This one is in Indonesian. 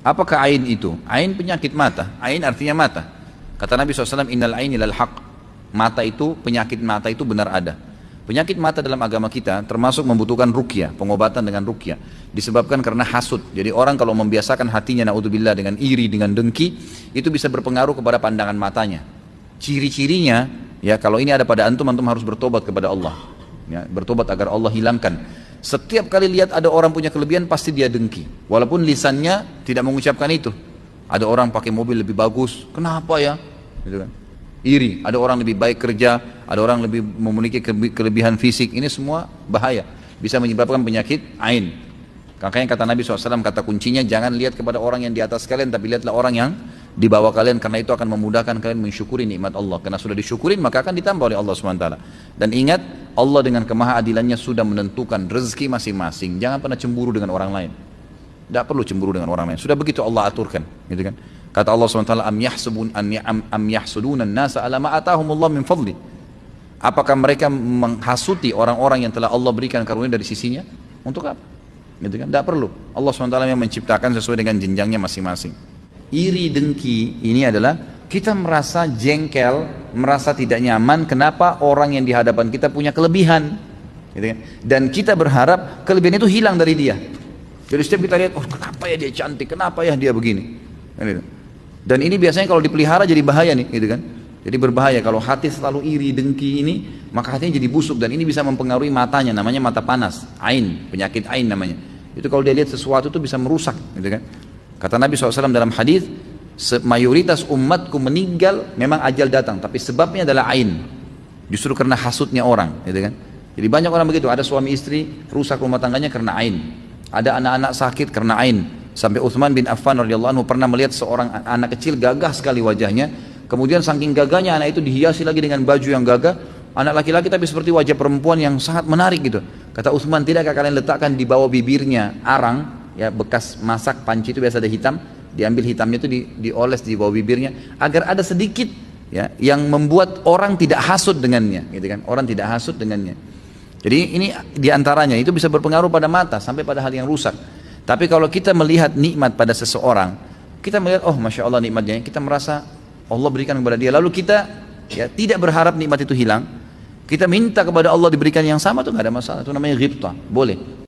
Apakah ain itu? Ain penyakit mata. Ain artinya mata. Kata Nabi SAW, innal aini lal haq. Mata itu, penyakit mata itu benar ada. Penyakit mata dalam agama kita termasuk membutuhkan ruqyah, pengobatan dengan ruqyah. Disebabkan karena hasud. Jadi orang kalau membiasakan hatinya naudzubillah dengan iri, dengan dengki, itu bisa berpengaruh kepada pandangan matanya. Ciri-cirinya, ya kalau ini ada pada antum, antum harus bertobat kepada Allah. Ya, bertobat agar Allah hilangkan. Setiap kali lihat ada orang punya kelebihan, pasti dia dengki. Walaupun lisannya tidak mengucapkan itu. Ada orang pakai mobil lebih bagus, kenapa ya? Gitu kan. Iri, ada orang lebih baik kerja, ada orang lebih memiliki kelebihan fisik, ini semua bahaya, bisa menyebabkan penyakit ain. Makanya kata Nabi SAW, kata kuncinya jangan lihat kepada orang yang di atas kalian, tapi lihatlah orang yang di bawah kalian, karena itu akan memudahkan kalian mensyukuri nikmat Allah, karena sudah disyukurin maka akan ditambah oleh Allah SWT. Dan ingat, Allah dengan kemahaadilannya sudah menentukan rezeki masing-masing, jangan pernah cemburu dengan orang lain, tidak perlu cemburu dengan orang lain, sudah begitu Allah aturkan, gitu kan. Kata Allah SWT, am yahsuduna an-nasa ala ma atahumullah min fadli. Apakah mereka menghasuti orang-orang yang telah Allah berikan karunia dari sisinya? Untuk apa? Gitu kan? Tidak perlu. Allah SWT yang menciptakan sesuai dengan jenjangnya masing-masing. Iri dengki ini adalah kita merasa jengkel, merasa tidak nyaman. Kenapa orang yang di hadapan kita punya kelebihan? Gitu kan? Dan kita berharap kelebihan itu hilang dari dia. Jadi setiap kita lihat, oh kenapa ya dia cantik? Kenapa ya dia begini? Gitu. Dan ini biasanya kalau dipelihara jadi bahaya nih, gitu kan? Jadi berbahaya kalau hati selalu iri, dengki ini, maka hatinya jadi busuk dan ini bisa mempengaruhi matanya, namanya mata panas, ain, penyakit ain namanya. Itu kalau dia lihat sesuatu itu bisa merusak, gitu kan? Kata Nabi SAW dalam hadis, mayoritas umatku meninggal memang ajal datang, tapi sebabnya adalah ain, justru karena hasutnya orang, gitu kan? Jadi banyak orang begitu, ada suami istri rusak rumah tangganya karena ain, ada anak-anak sakit karena ain. Sampai Utsman bin Affan radhiyallahu anhu pernah melihat seorang anak kecil gagah sekali wajahnya, kemudian saking gagahnya anak itu dihiasi lagi dengan baju yang gagah, anak laki-laki tapi seperti wajah perempuan yang sangat menarik gitu. Kata Utsman, tidakkah kalian letakkan di bawah bibirnya arang, ya bekas masak panci itu biasa ada hitam, diambil hitamnya itu dioles di bawah bibirnya agar ada sedikit ya yang membuat orang tidak hasut dengannya, gitu kan? Orang tidak hasut dengannya. Jadi ini diantaranya itu bisa berpengaruh pada mata sampai pada hal yang rusak. Tapi kalau kita melihat nikmat pada seseorang, kita melihat, oh Masya Allah nikmatnya, kita merasa Allah berikan kepada dia, lalu kita ya tidak berharap nikmat itu hilang, kita minta kepada Allah diberikan yang sama, itu nggak ada masalah, itu namanya ghibtah, boleh.